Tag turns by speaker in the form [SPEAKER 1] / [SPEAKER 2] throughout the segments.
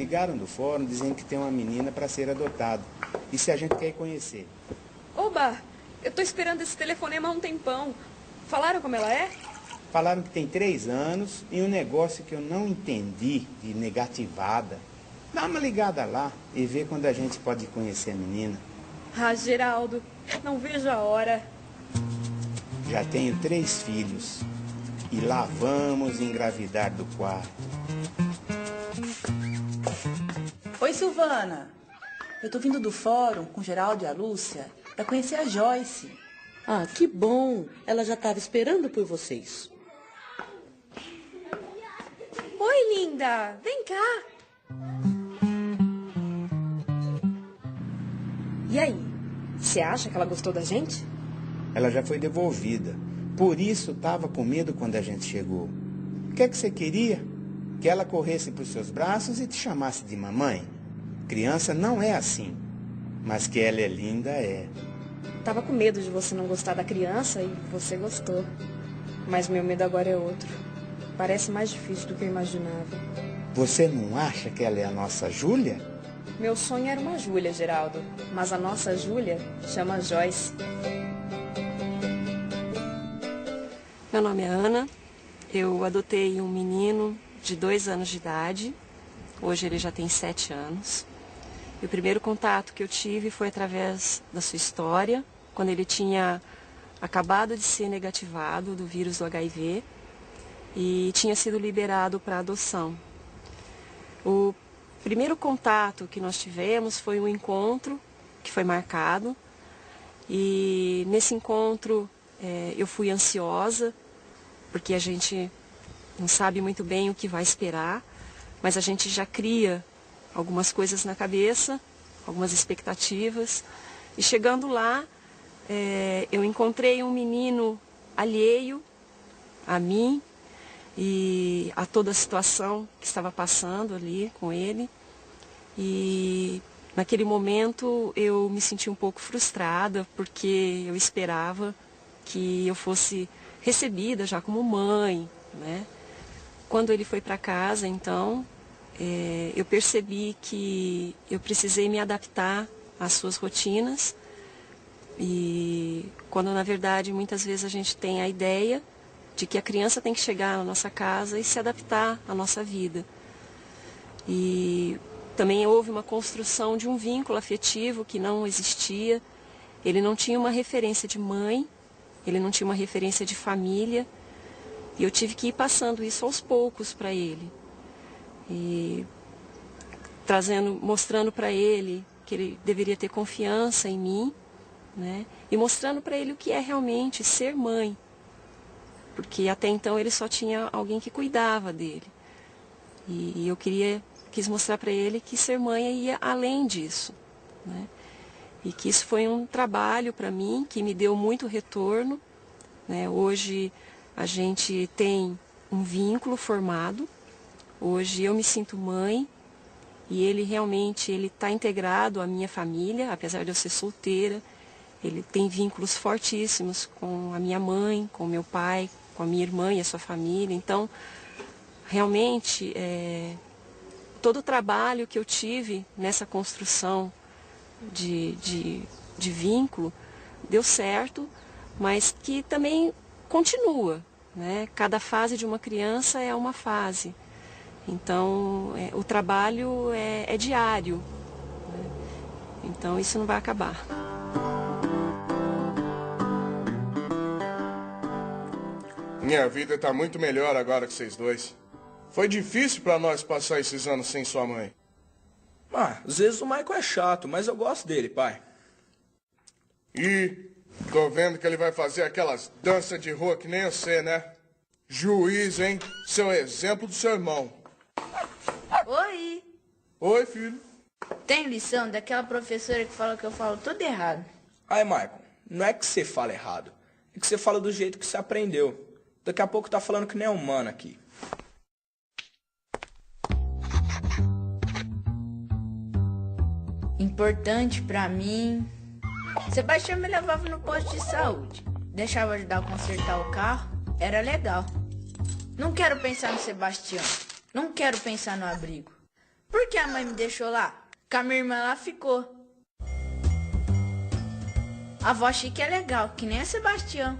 [SPEAKER 1] ligaram do fórum dizendo que tem uma menina para ser adotada. E se a gente quer conhecer?
[SPEAKER 2] Oba, eu tô esperando esse telefonema há um tempão. Falaram como ela é?
[SPEAKER 1] Falaram que tem 3 anos e um negócio que eu não entendi, de negativada. Dá uma ligada lá e vê quando a gente pode conhecer a menina.
[SPEAKER 2] Ah, Geraldo, não vejo a hora.
[SPEAKER 1] Já tenho 3 filhos. E lá vamos engravidar do 4º.
[SPEAKER 3] Oi, Silvana. Eu tô vindo do fórum com o Geraldo e a Lúcia para conhecer a Joyce.
[SPEAKER 4] Ah, que bom. Ela já estava esperando por vocês.
[SPEAKER 2] Oi, linda. Vem cá. E aí? Você acha que ela gostou da gente?
[SPEAKER 1] Ela já foi devolvida. Por isso estava com medo quando a gente chegou. O que é que você queria? Que ela corresse para os seus braços e te chamasse de mamãe? Criança não é assim. Mas que ela é linda, é.
[SPEAKER 2] Tava com medo de você não gostar da criança e você gostou. Mas meu medo agora é outro. Parece mais difícil do que eu imaginava.
[SPEAKER 1] Você não acha que ela é a nossa Júlia?
[SPEAKER 2] Meu sonho era uma Júlia, Geraldo. Mas a nossa Júlia chama Joyce.
[SPEAKER 5] Meu nome é Ana. Eu adotei um menino de 2 anos de idade. Hoje ele já tem 7 anos. E o primeiro contato que eu tive foi através da sua história, quando ele tinha acabado de ser negativado do vírus do HIV e tinha sido liberado para adoção. O primeiro contato que nós tivemos foi um encontro que foi marcado e nesse encontro eu fui ansiosa, porque a gente não sabe muito bem o que vai esperar, mas a gente já cria algumas coisas na cabeça, algumas expectativas. E chegando lá, eu encontrei um menino alheio a mim e a toda a situação que estava passando ali com ele. E naquele momento eu me senti um pouco frustrada, porque eu esperava que eu fosse recebida já como mãe, né? Quando ele foi para casa, então, eu percebi que eu precisei me adaptar às suas rotinas. E quando, na verdade, muitas vezes a gente tem a ideia de que a criança tem que chegar na nossa casa e se adaptar à nossa vida. E também houve uma construção de um vínculo afetivo que não existia. Ele não tinha uma referência de mãe, ele não tinha uma referência de família. E eu tive que ir passando isso aos poucos para ele. E mostrando para ele que ele deveria ter confiança em mim, né? E mostrando para ele o que é realmente ser mãe. Porque até então ele só tinha alguém que cuidava dele. E eu quis mostrar para ele que ser mãe ia além disso, né? E que isso foi um trabalho para mim, que me deu muito retorno, né? Hoje a gente tem um vínculo formado. Hoje eu me sinto mãe e ele realmente está integrado à minha família, apesar de eu ser solteira. Ele tem vínculos fortíssimos com a minha mãe, com o meu pai, com a minha irmã e a sua família. Então, realmente, todo o trabalho que eu tive nessa construção de vínculo deu certo, mas que também continua, né? Cada fase de uma criança é uma fase. Então, o trabalho é diário, né? Então, isso não vai acabar.
[SPEAKER 6] Minha vida tá muito melhor agora que vocês dois. Foi difícil pra nós passar esses anos sem sua mãe.
[SPEAKER 7] Ah, às vezes o Michael é chato, mas eu gosto dele, pai.
[SPEAKER 6] E tô vendo que ele vai fazer aquelas danças de rua que nem você, né? Juiz, hein? Seu exemplo do seu irmão.
[SPEAKER 8] Oi.
[SPEAKER 6] Oi, filho.
[SPEAKER 8] Tem lição daquela professora que fala que eu falo tudo errado.
[SPEAKER 7] Aí, Michael, não é que você fala errado. É que você fala do jeito que você aprendeu. Daqui a pouco tá falando que nem é humano aqui.
[SPEAKER 8] Importante pra mim. Sebastião me levava no posto de saúde. Deixava ajudar a consertar o carro. Era legal. Não quero pensar no Sebastião. Não quero pensar no abrigo. Por que a mãe me deixou lá? Com a minha irmã lá ficou. A avó Chique é legal, que nem a Sebastião.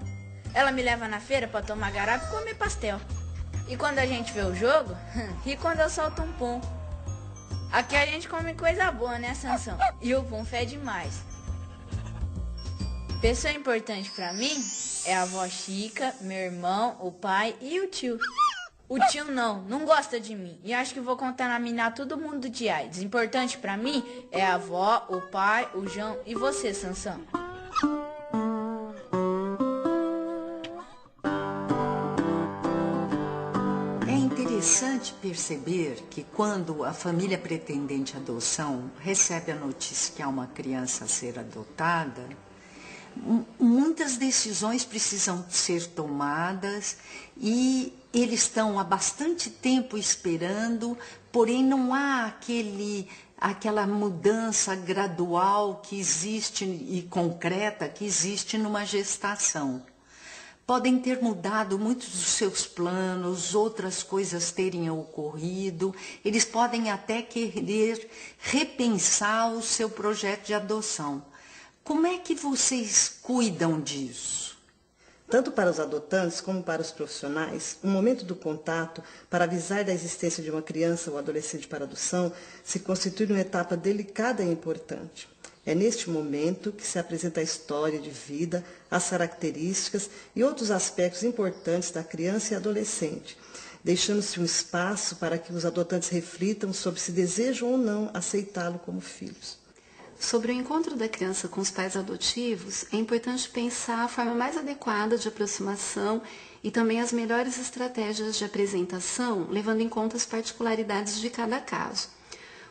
[SPEAKER 8] Ela me leva na feira pra tomar garapa e comer pastel. E quando a gente vê o jogo, ri quando eu solto um pum. Aqui a gente come coisa boa, né, Sansão? E o pum fede demais. Pessoa importante pra mim é a avó Chica, meu irmão, o pai e o tio. O tio não gosta de mim. E acho que vou contaminar todo mundo de AIDS. Importante pra mim é a avó, o pai, o João e você, Sansão.
[SPEAKER 9] É interessante perceber que quando a família pretendente à adoção recebe a notícia que há uma criança a ser adotada, muitas decisões precisam ser tomadas e eles estão há bastante tempo esperando, porém não há aquela mudança gradual que existe e concreta que existe numa gestação. Podem ter mudado muitos dos seus planos, outras coisas terem ocorrido, eles podem até querer repensar o seu projeto de adoção. Como é que vocês cuidam disso?
[SPEAKER 4] Tanto para os adotantes como para os profissionais, o momento do contato para avisar da existência de uma criança ou adolescente para adoção se constitui uma etapa delicada e importante. É neste momento que se apresenta a história de vida, as características e outros aspectos importantes da criança e adolescente, deixando-se um espaço para que os adotantes reflitam sobre se desejam ou não aceitá-lo como filhos.
[SPEAKER 10] Sobre o encontro da criança com os pais adotivos, é importante pensar a forma mais adequada de aproximação e também as melhores estratégias de apresentação, levando em conta as particularidades de cada caso.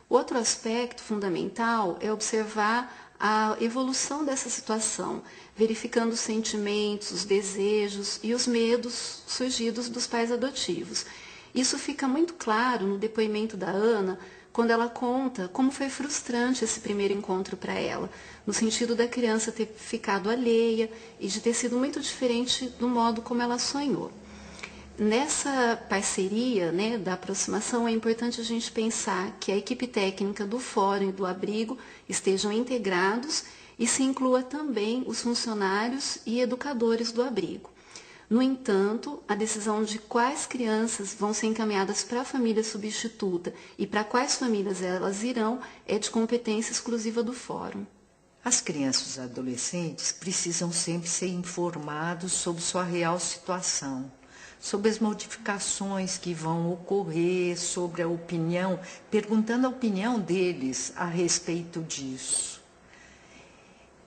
[SPEAKER 10] Outro aspecto fundamental é observar a evolução dessa situação, verificando os sentimentos, os desejos e os medos surgidos dos pais adotivos. Isso fica muito claro no depoimento da Ana, quando ela conta como foi frustrante esse primeiro encontro para ela, no sentido da criança ter ficado alheia e de ter sido muito diferente do modo como ela sonhou. Nessa parceria, da aproximação, é importante a gente pensar que a equipe técnica do fórum e do abrigo estejam integrados e se inclua também os funcionários e educadores do abrigo. No entanto, a decisão de quais crianças vão ser encaminhadas para a família substituta e para quais famílias elas irão é de competência exclusiva do fórum.
[SPEAKER 9] As crianças e adolescentes precisam sempre ser informados sobre sua real situação, sobre as modificações que vão ocorrer, sobre a opinião, perguntando a opinião deles a respeito disso.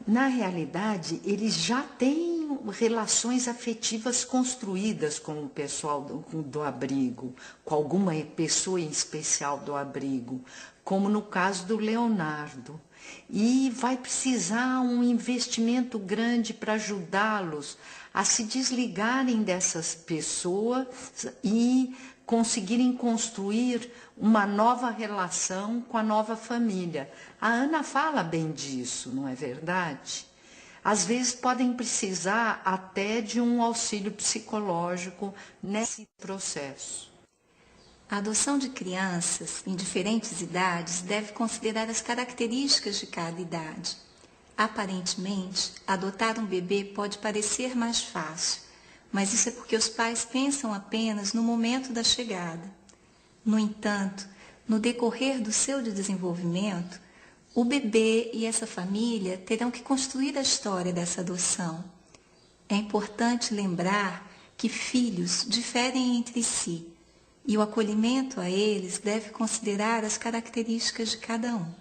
[SPEAKER 9] Na realidade, eles já têm relações afetivas construídas com o pessoal do abrigo, com alguma pessoa em especial do abrigo, como no caso do Leonardo. E vai precisar um investimento grande para ajudá-los a se desligarem dessas pessoas e conseguirem construir uma nova relação com a nova família. A Ana fala bem disso, não é verdade? Às vezes podem precisar até de um auxílio psicológico nesse processo.
[SPEAKER 11] A adoção de crianças em diferentes idades deve considerar as características de cada idade. Aparentemente, adotar um bebê pode parecer mais fácil, mas isso é porque os pais pensam apenas no momento da chegada. No entanto, no decorrer do seu desenvolvimento, o bebê e essa família terão que construir a história dessa adoção. É importante lembrar que filhos diferem entre si, e o acolhimento a eles deve considerar as características de cada um.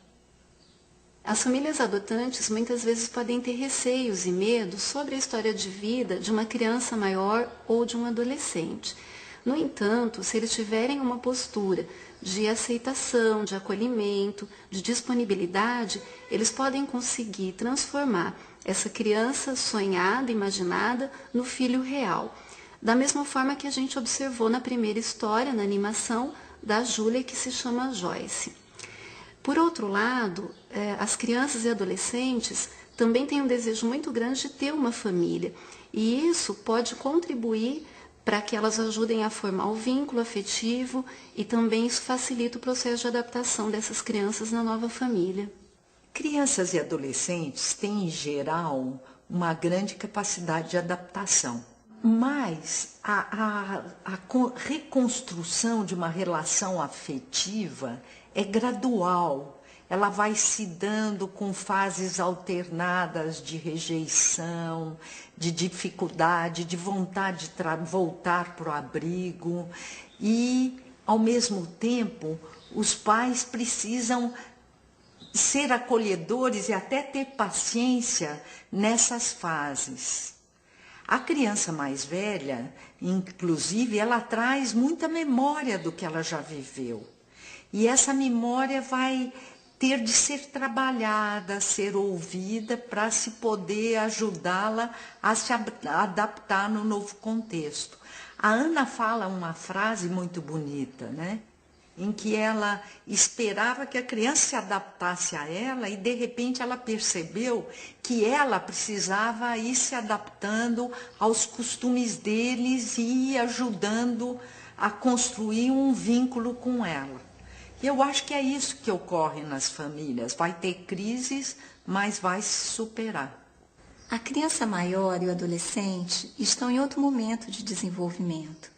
[SPEAKER 10] As famílias adotantes muitas vezes podem ter receios e medos sobre a história de vida de uma criança maior ou de um adolescente. No entanto, se eles tiverem uma postura de aceitação, de acolhimento, de disponibilidade, eles podem conseguir transformar essa criança sonhada, imaginada, no filho real. Da mesma forma que a gente observou na primeira história, na animação, da Júlia, que se chama Joyce. Por outro lado, as crianças e adolescentes também têm um desejo muito grande de ter uma família. E isso pode contribuir para que elas ajudem a formar o vínculo afetivo e também isso facilita o processo de adaptação dessas crianças na nova família.
[SPEAKER 9] Crianças e adolescentes têm, em geral, uma grande capacidade de adaptação. Mas a reconstrução de uma relação afetiva é gradual. Ela vai se dando com fases alternadas de rejeição, de dificuldade, de vontade de voltar para o abrigo. E, ao mesmo tempo, os pais precisam ser acolhedores e até ter paciência nessas fases. A criança mais velha, inclusive, ela traz muita memória do que ela já viveu. E essa memória vai ter de ser trabalhada, ser ouvida para se poder ajudá-la a se adaptar no novo contexto. A Ana fala uma frase muito bonita, né? Em que ela esperava que a criança se adaptasse a ela e, de repente, ela percebeu que ela precisava ir se adaptando aos costumes deles e ir ajudando a construir um vínculo com ela. E eu acho que é isso que ocorre nas famílias. Vai ter crises, mas vai se superar.
[SPEAKER 11] A criança maior e o adolescente estão em outro momento de desenvolvimento.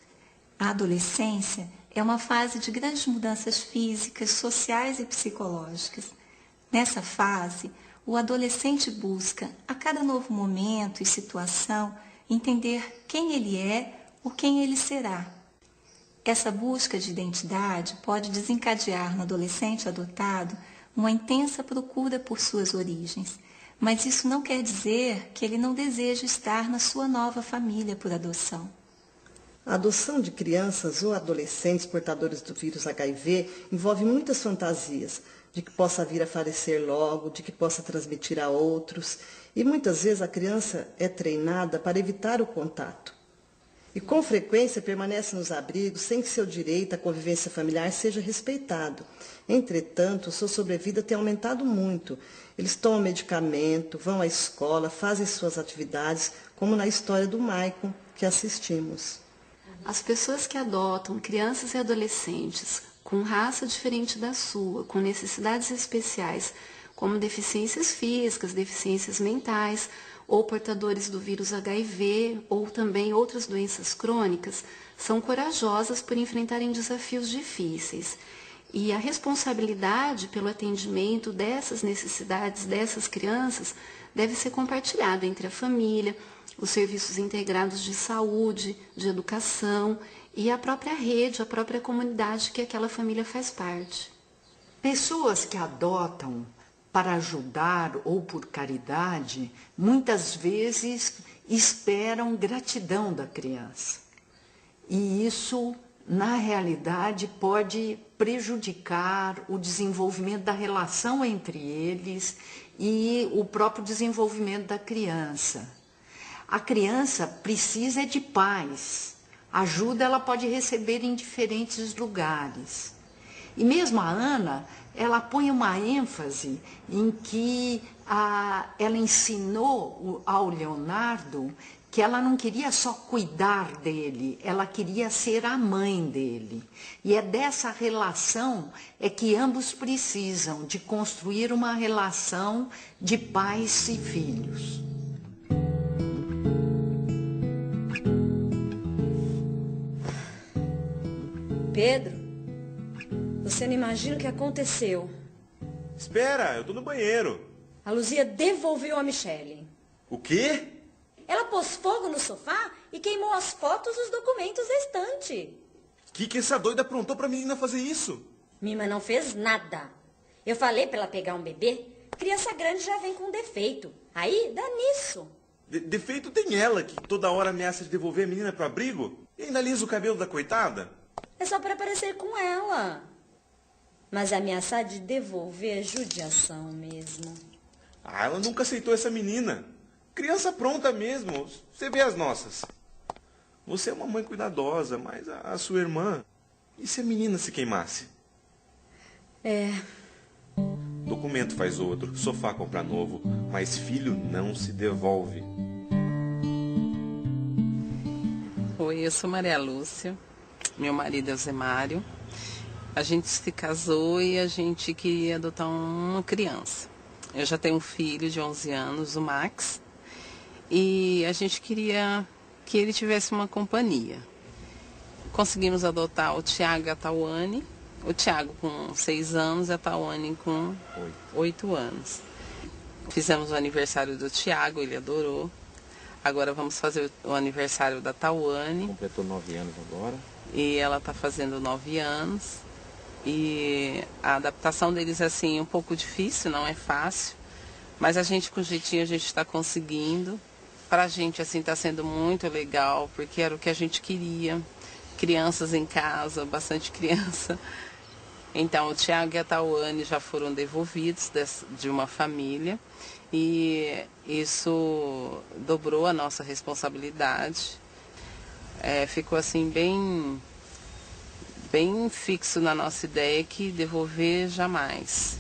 [SPEAKER 11] A adolescência é uma fase de grandes mudanças físicas, sociais e psicológicas. Nessa fase, o adolescente busca, a cada novo momento e situação, entender quem ele é ou quem ele será. Essa busca de identidade pode desencadear no adolescente adotado uma intensa procura por suas origens, mas isso não quer dizer que ele não deseja estar na sua nova família por adoção.
[SPEAKER 4] A adoção de crianças ou adolescentes portadores do vírus HIV envolve muitas fantasias, de que possa vir a falecer logo, de que possa transmitir a outros, e muitas vezes a criança é treinada para evitar o contato. E com frequência permanece nos abrigos sem que seu direito à convivência familiar seja respeitado. Entretanto, sua sobrevida tem aumentado muito. Eles tomam medicamento, vão à escola, fazem suas atividades, como na história do Maicon que assistimos.
[SPEAKER 10] As pessoas que adotam crianças e adolescentes com raça diferente da sua, com necessidades especiais, como deficiências físicas, deficiências mentais, ou portadores do vírus HIV, ou também outras doenças crônicas, são corajosas por enfrentarem desafios difíceis. E a responsabilidade pelo atendimento dessas necessidades dessas crianças deve ser compartilhada entre a família, os serviços integrados de saúde, de educação e a própria rede, a própria comunidade que aquela família faz parte.
[SPEAKER 9] Pessoas que adotam para ajudar ou por caridade, muitas vezes esperam gratidão da criança. E isso, na realidade, pode prejudicar o desenvolvimento da relação entre eles e o próprio desenvolvimento da criança. A criança precisa de pais. Ajuda ela pode receber em diferentes lugares. E mesmo a Ana, ela põe uma ênfase em que ela ensinou ao Leonardo que ela não queria só cuidar dele, ela queria ser a mãe dele. E é dessa relação que ambos precisam de construir uma relação de pais e filhos.
[SPEAKER 2] Pedro, você não imagina o que aconteceu.
[SPEAKER 12] Espera, eu tô no banheiro.
[SPEAKER 2] A Luzia devolveu a Michele.
[SPEAKER 12] O quê?
[SPEAKER 2] Ela pôs fogo no sofá e queimou as fotos e os documentos da estante.
[SPEAKER 12] Que essa doida aprontou pra menina fazer isso?
[SPEAKER 13] Mima não fez nada. Eu falei pra ela pegar um bebê. Criança grande já vem com defeito. Aí dá nisso.
[SPEAKER 12] Defeito tem ela, que toda hora ameaça de devolver a menina pro abrigo. E ainda alisa o cabelo da coitada.
[SPEAKER 13] É só para parecer com ela. Mas ameaçar de devolver é judiação mesmo.
[SPEAKER 12] Ah, ela nunca aceitou essa menina. Criança pronta mesmo. Você vê as nossas. Você é uma mãe cuidadosa, mas a sua irmã... E se a menina se queimasse?
[SPEAKER 2] É.
[SPEAKER 12] Documento faz outro, sofá compra novo, mas filho não se devolve.
[SPEAKER 14] Oi, eu sou Maria Lúcia, meu marido é o Zé Mário. A gente se casou e a gente queria adotar uma criança. Eu já tenho um filho de 11 anos, o Max, e a gente queria que ele tivesse uma companhia. Conseguimos adotar o Tiago e a Tawane, o Tiago com 6 anos e a Tawane com 8 anos. Fizemos o aniversário do Tiago, ele adorou. Agora vamos fazer o aniversário da Tawane.
[SPEAKER 15] Completou 9 anos agora.
[SPEAKER 14] E ela está fazendo 9 anos. E a adaptação deles é assim, um pouco difícil, não é fácil. Mas a gente, com jeitinho, a gente está conseguindo. Para a gente, assim, está sendo muito legal, porque era o que a gente queria. Crianças em casa, bastante criança. Então, o Tiago e a Tawane já foram devolvidos de uma família. E isso dobrou a nossa responsabilidade. Ficou assim bem fixo na nossa ideia que devolver jamais.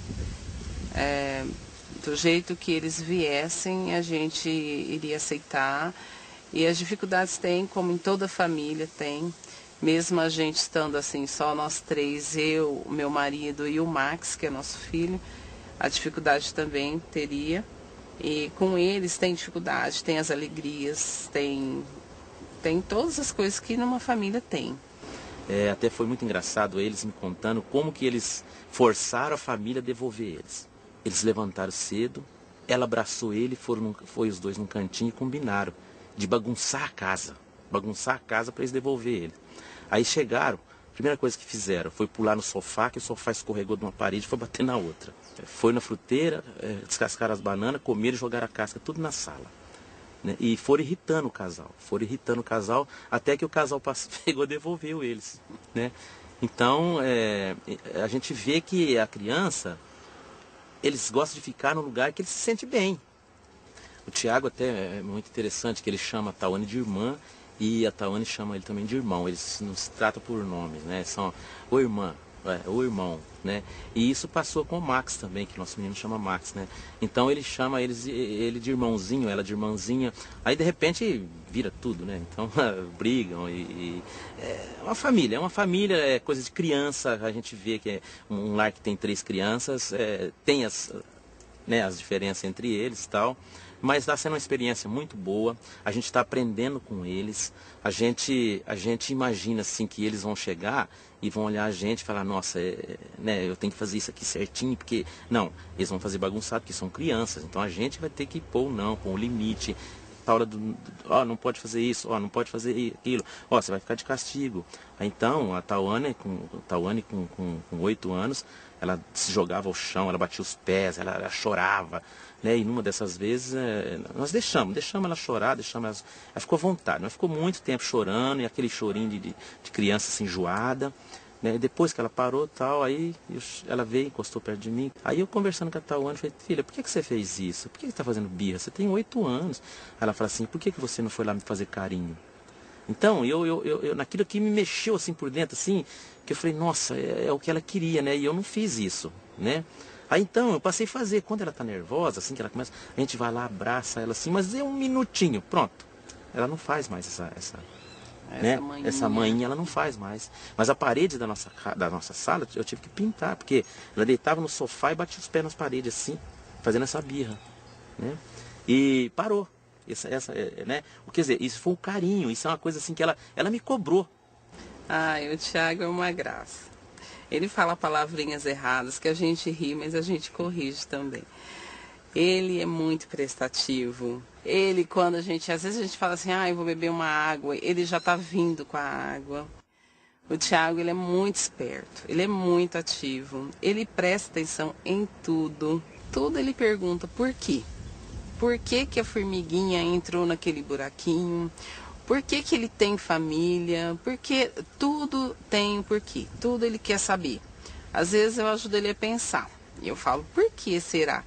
[SPEAKER 14] Do jeito que eles viessem, a gente iria aceitar. E as dificuldades tem, como em toda família tem. Mesmo a gente estando assim, só nós três, eu, o meu marido e o Max, que é nosso filho, a dificuldade também teria. E com eles tem dificuldade, tem as alegrias, tem todas as coisas que numa família tem.
[SPEAKER 15] Até foi muito engraçado eles me contando como que eles forçaram a família a devolver eles. Eles levantaram cedo, ela abraçou ele, foi os dois num cantinho e combinaram de bagunçar a casa para eles devolver ele. Aí chegaram, a primeira coisa que fizeram foi pular no sofá, que o sofá escorregou de uma parede e foi bater na outra. Foi na fruteira, descascaram as bananas, comeram e jogaram a casca tudo na sala. Né? E foram irritando o casal, até que o casal pegou e devolveu eles. Né? Então, a gente vê que a criança, eles gostam de ficar no lugar que ele se sente bem. O Tiago até é muito interessante, que ele chama a Tawane de irmã e a Tawane chama ele também de irmão. Eles não se tratam por nomes, né? São o irmã, o irmão, né? E isso passou com o Max também, que nosso menino chama Max, né? Então ele chama ele de irmãozinho, ela de irmãzinha. Aí de repente vira tudo, né? Então brigam é uma família, é coisa de criança. A gente vê que é um lar que tem 3 crianças, tem as diferenças entre eles e tal. Mas está sendo uma experiência muito boa, a gente está aprendendo com eles, a gente imagina assim que eles vão chegar e vão olhar a gente e falar, nossa, eu tenho que fazer isso aqui certinho, porque não, eles vão fazer bagunçado, porque são crianças, então a gente vai ter que pôr o limite, a hora não pode fazer isso, não pode fazer aquilo, você vai ficar de castigo. Então a Tawane com 8 anos, ela se jogava ao chão, ela batia os pés, ela chorava. Né? E numa dessas vezes, nós deixamos ela chorar, ela ficou à vontade, mas ficou muito tempo chorando, e aquele chorinho de criança assim, enjoada. Né? E depois que ela parou, tal, aí ela veio, encostou perto de mim. Aí eu conversando com a Tawane, falei, filha, por que você fez isso? Por que você está fazendo birra? Você tem 8 anos. Aí ela fala assim, por que você não foi lá me fazer carinho? Então, eu naquilo que me mexeu assim por dentro, assim, que eu falei, nossa, é o que ela queria, né? E eu não fiz isso, né? Aí então eu passei a fazer, quando ela está nervosa, assim que ela começa, a gente vai lá, abraça ela assim, mas é um minutinho, pronto. Ela não faz mais essa manhinha ela não faz mais. Mas a parede da nossa sala eu tive que pintar, porque ela deitava no sofá e batia os pés nas paredes assim, fazendo essa birra, né? E parou. Né? Quer dizer, isso foi um carinho, isso é uma coisa assim que ela me cobrou.
[SPEAKER 14] O Tiago é uma graça. Ele fala palavrinhas erradas que a gente ri, mas a gente corrige também. Ele é muito prestativo. Ele, quando às vezes a gente fala assim, eu vou beber uma água, ele já está vindo com a água. O Tiago, ele é muito esperto, ele é muito ativo, ele presta atenção em tudo. Tudo ele pergunta por quê? Por que a formiguinha entrou naquele buraquinho? Por que ele tem família? Porque tudo tem um porquê, tudo ele quer saber. Às vezes eu ajudo ele a pensar. E eu falo, por que será?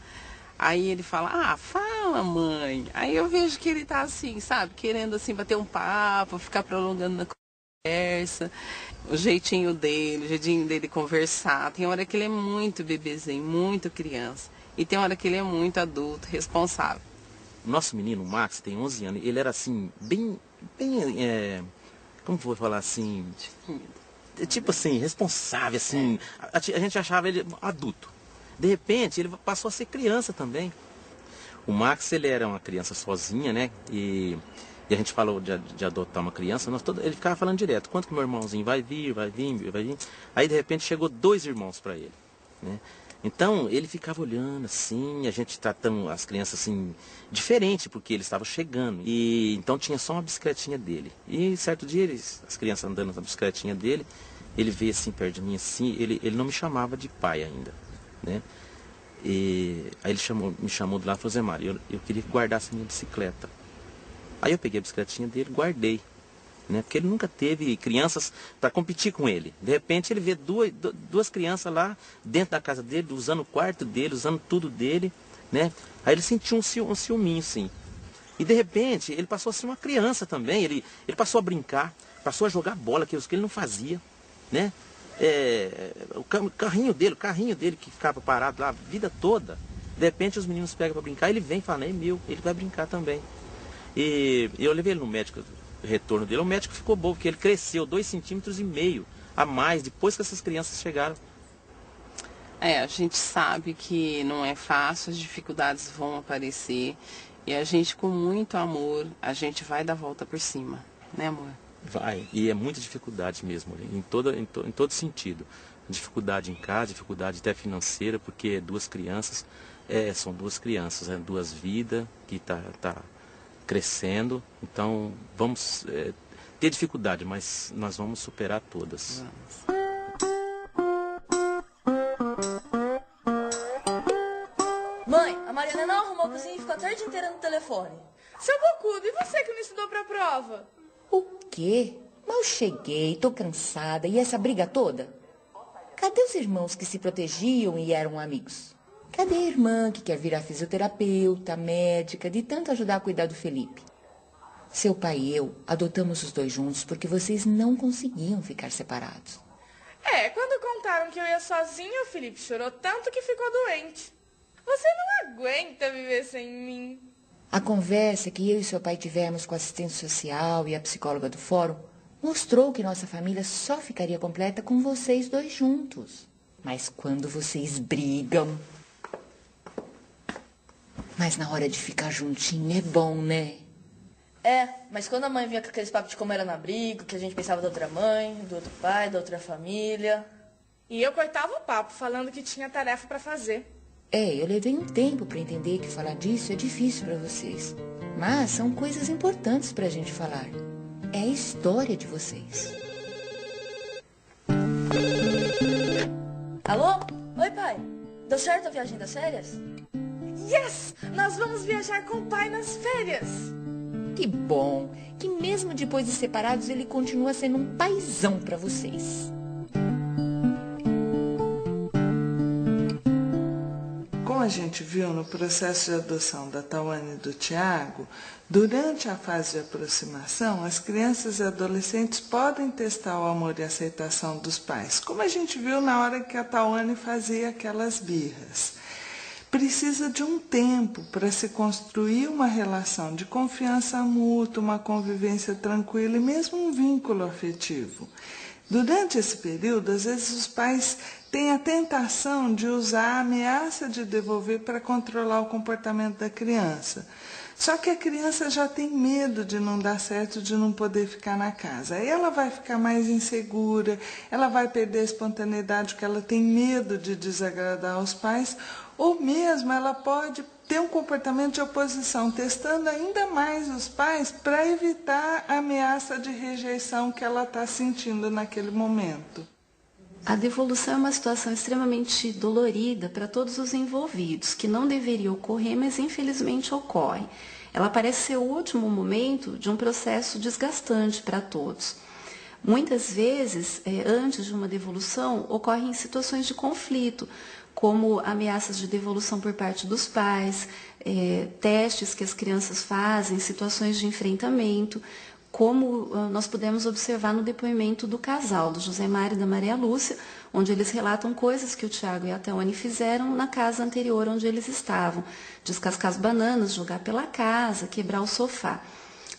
[SPEAKER 14] Aí ele fala, fala mãe. Aí eu vejo que ele tá assim, sabe, querendo assim bater um papo, ficar prolongando na conversa. O jeitinho dele conversar. Tem hora que ele é muito bebezinho, muito criança. E tem hora que ele é muito adulto, responsável.
[SPEAKER 15] Nosso menino, o Max, tem 11 anos, ele era assim, bem como vou falar assim, tipo assim, responsável, assim, a gente achava ele adulto. De repente, ele passou a ser criança também. O Max, ele era uma criança sozinha, né? E a gente falou de adotar uma criança, ele ficava falando direto, quanto que meu irmãozinho vai vir. Aí, de repente, chegou 2 irmãos para ele, né? Então, ele ficava olhando assim, a gente tratando as crianças assim, diferente, porque eles estavam chegando. E então tinha só uma bicicletinha dele. E certo dia, as crianças andando na bicicletinha dele, ele veio assim perto de mim, assim, ele não me chamava de pai ainda, né? E aí ele me chamou do lado e falou, Zé Mário, eu queria que guardasse a minha bicicleta. Aí eu peguei a bicicletinha dele, guardei, né? Porque ele nunca teve crianças para competir com ele. De repente ele vê duas crianças lá dentro da casa dele, usando o quarto dele, usando tudo dele, né? Aí ele sentiu um ciúminho, sim. E de repente ele passou a ser uma criança também, ele passou a brincar, passou a jogar bola, que ele não fazia, né? O carrinho dele que ficava parado lá a vida toda, de repente os meninos pegam para brincar, ele vem e fala, é meu, ele vai brincar também. E eu levei ele no médico, o retorno dele, o médico ficou bom, porque ele cresceu 2,5 centímetros a mais, depois que essas crianças chegaram.
[SPEAKER 14] A gente sabe que não é fácil, as dificuldades vão aparecer, e a gente com muito amor, a gente vai dar a volta por cima, né amor?
[SPEAKER 15] Vai, e é muita dificuldade mesmo, em todo sentido. Dificuldade em casa, dificuldade até financeira, porque 2 crianças, são 2 crianças, 2 vidas que tá crescendo. Então vamos ter dificuldade, mas nós vamos superar todas.
[SPEAKER 3] Mãe, a Mariana não arrumou a cozinha e ficou a tarde inteira no telefone.
[SPEAKER 16] Seu bocudo, e você que não estudou pra prova?
[SPEAKER 17] O quê? Mal cheguei, tô cansada. E essa briga toda? Cadê os irmãos que se protegiam e eram amigos? Cadê a irmã que quer virar fisioterapeuta, médica, de tanto ajudar a cuidar do Felipe? Seu pai e eu adotamos os 2 juntos porque vocês não conseguiam ficar separados.
[SPEAKER 16] Quando contaram que eu ia sozinha, o Felipe chorou tanto que ficou doente. Você não aguenta viver sem mim.
[SPEAKER 17] A conversa que eu e seu pai tivemos com a assistente social e a psicóloga do fórum mostrou que nossa família só ficaria completa com vocês 2 juntos. Mas quando vocês brigam... Mas na hora de ficar juntinho é bom, né?
[SPEAKER 3] Mas quando a mãe vinha com aqueles papos de como era no abrigo, que a gente pensava da outra mãe, do outro pai, da outra família...
[SPEAKER 16] E eu cortava o papo, falando que tinha tarefa pra fazer.
[SPEAKER 17] Eu levei um tempo para entender que falar disso é difícil para vocês. Mas são coisas importantes para a gente falar. É a história de vocês.
[SPEAKER 3] Alô? Oi, pai. Deu certo a viagem das férias?
[SPEAKER 16] Yes! Nós vamos viajar com o pai nas férias.
[SPEAKER 17] Que bom! Que mesmo depois de separados, ele continua sendo um paizão para vocês.
[SPEAKER 18] Como a gente viu no processo de adoção da Tawane e do Tiago, durante a fase de aproximação, as crianças e adolescentes podem testar o amor e a aceitação dos pais, como a gente viu na hora que a Tawane fazia aquelas birras. Precisa de um tempo para se construir uma relação de confiança mútua, uma convivência tranquila e mesmo um vínculo afetivo. Durante esse período, às vezes os pais têm a tentação de usar a ameaça de devolver para controlar o comportamento da criança. Só que a criança já tem medo de não dar certo, de não poder ficar na casa. Aí ela vai ficar mais insegura, ela vai perder a espontaneidade porque ela tem medo de desagradar os pais, ou mesmo ela pode ter um comportamento de oposição, testando ainda mais os pais para evitar a ameaça de rejeição que ela está sentindo naquele momento.
[SPEAKER 10] A devolução é uma situação extremamente dolorida para todos os envolvidos, que não deveria ocorrer, mas infelizmente ocorre. Ela parece ser o último momento de um processo desgastante para todos. Muitas vezes, antes de uma devolução, ocorrem situações de conflito, como ameaças de devolução por parte dos pais, testes que as crianças fazem, situações de enfrentamento, como nós pudemos observar no depoimento do casal, do José Mário e da Maria Lúcia, onde eles relatam coisas que o Tiago e a Tawane fizeram na casa anterior onde eles estavam. Descascar as bananas, jogar pela casa, quebrar o sofá.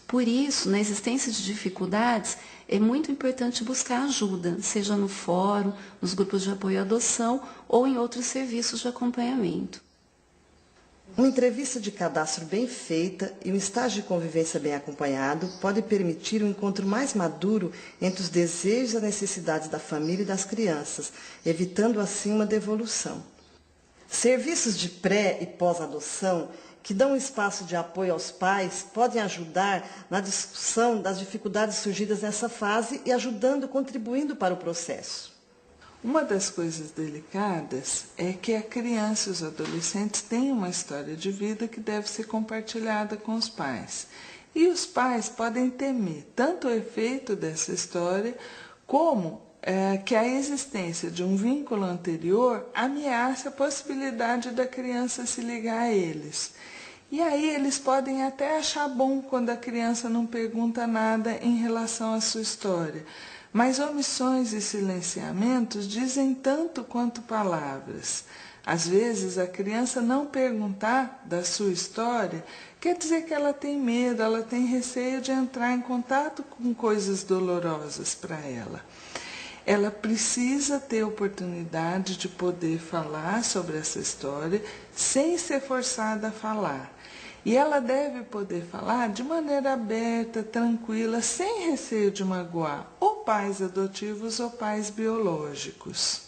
[SPEAKER 10] Por isso, na existência de dificuldades, é muito importante buscar ajuda, seja no fórum, nos grupos de apoio à adoção ou em outros serviços de acompanhamento.
[SPEAKER 4] Uma entrevista de cadastro bem feita e um estágio de convivência bem acompanhado pode permitir um encontro mais maduro entre os desejos e as necessidades da família e das crianças, evitando assim uma devolução. Serviços de pré e pós-adoção que dão um espaço de apoio aos pais podem ajudar na discussão das dificuldades surgidas nessa fase e contribuindo para o processo.
[SPEAKER 18] Uma das coisas delicadas é que a criança e os adolescentes têm uma história de vida que deve ser compartilhada com os pais. E os pais podem temer tanto o efeito dessa história, como que a existência de um vínculo anterior ameace a possibilidade da criança se ligar a eles. E aí eles podem até achar bom quando a criança não pergunta nada em relação à sua história. Mas omissões e silenciamentos dizem tanto quanto palavras. Às vezes, a criança não perguntar da sua história quer dizer que ela tem medo, ela tem receio de entrar em contato com coisas dolorosas para ela. Ela precisa ter oportunidade de poder falar sobre essa história sem ser forçada a falar. E ela deve poder falar de maneira aberta, tranquila, sem receio de magoar ou pais adotivos ou pais biológicos.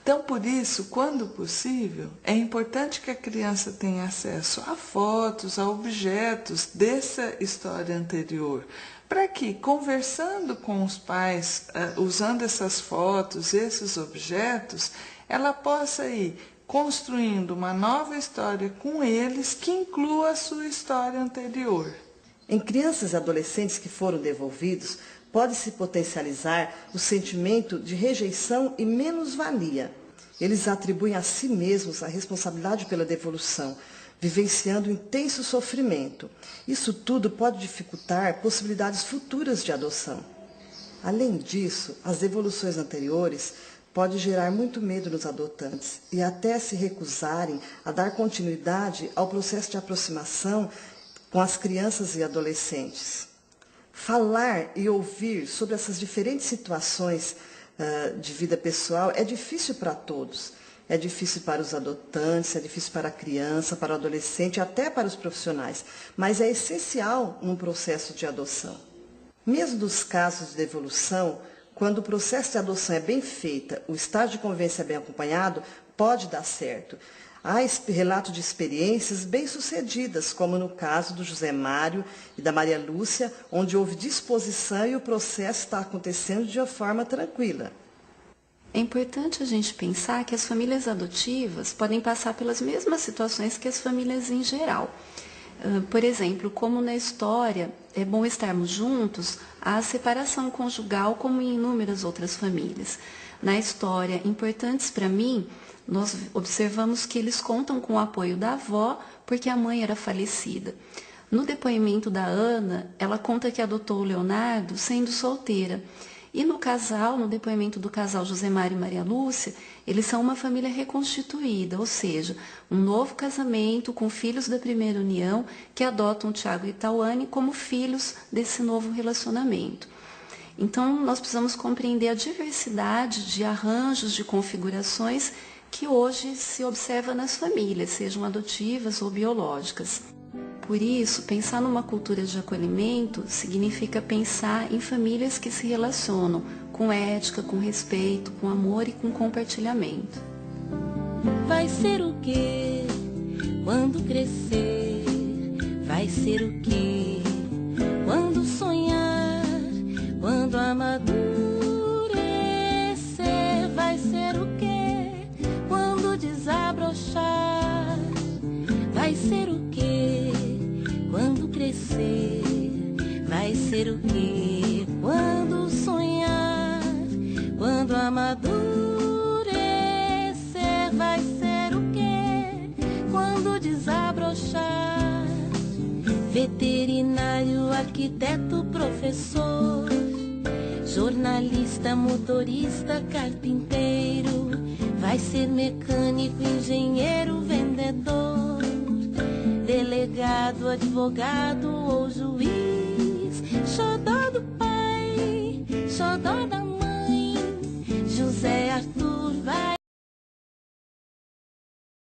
[SPEAKER 18] Então, por isso, quando possível, é importante que a criança tenha acesso a fotos, a objetos dessa história anterior, para que, conversando com os pais, usando essas fotos, esses objetos, ela possa ir construindo uma nova história com eles que inclua a sua história anterior.
[SPEAKER 4] Em crianças e adolescentes que foram devolvidos, pode-se potencializar o sentimento de rejeição e menos-valia. Eles atribuem a si mesmos a responsabilidade pela devolução, vivenciando intenso sofrimento. Isso tudo pode dificultar possibilidades futuras de adoção. Além disso, as devoluções anteriores podem gerar muito medo nos adotantes e até se recusarem a dar continuidade ao processo de aproximação com as crianças e adolescentes. Falar e ouvir sobre essas diferentes situações de vida pessoal é difícil para todos. É difícil para os adotantes, é difícil para a criança, para o adolescente, até para os profissionais, mas é essencial num processo de adoção. Mesmo nos casos de devolução, quando o processo de adoção é bem feito, o estágio de convivência é bem acompanhado, pode dar certo. Há relatos de experiências bem-sucedidas, como no caso do José Mário e da Maria Lúcia, onde houve disposição e o processo está acontecendo de uma forma tranquila.
[SPEAKER 10] É importante a gente pensar que as famílias adotivas podem passar pelas mesmas situações que as famílias em geral. Por exemplo, como na história É Bom Estarmos Juntos, há a separação conjugal como em inúmeras outras famílias. Na história Importantes para Mim, nós observamos que eles contam com o apoio da avó porque a mãe era falecida. No depoimento da Ana, ela conta que adotou o Leonardo sendo solteira. E no depoimento do casal José Mário e Maria Lúcia, eles são uma família reconstituída, ou seja, um novo casamento com filhos da primeira união que adotam Tiago e Tauane como filhos desse novo relacionamento. Então, nós precisamos compreender a diversidade de arranjos, de configurações que hoje se observa nas famílias, sejam adotivas ou biológicas. Por isso, pensar numa cultura de acolhimento significa pensar em famílias que se relacionam com ética, com respeito, com amor e com compartilhamento.
[SPEAKER 19] Vai ser o quê quando crescer? Vai ser o quê quando sonhar? Quando amadurecer? Vai ser o quê quando desabrochar? Vai ser o quê quando crescer? Vai ser o quê quando sonhar? Quando amadurecer? Vai ser o quê quando desabrochar? Veterinário, arquiteto, professor, jornalista, motorista, carpinteiro. Vai ser mecânico, engenheiro, vendedor, delegado, advogado ou juiz, xodó do pai, xodó da mãe, José Arthur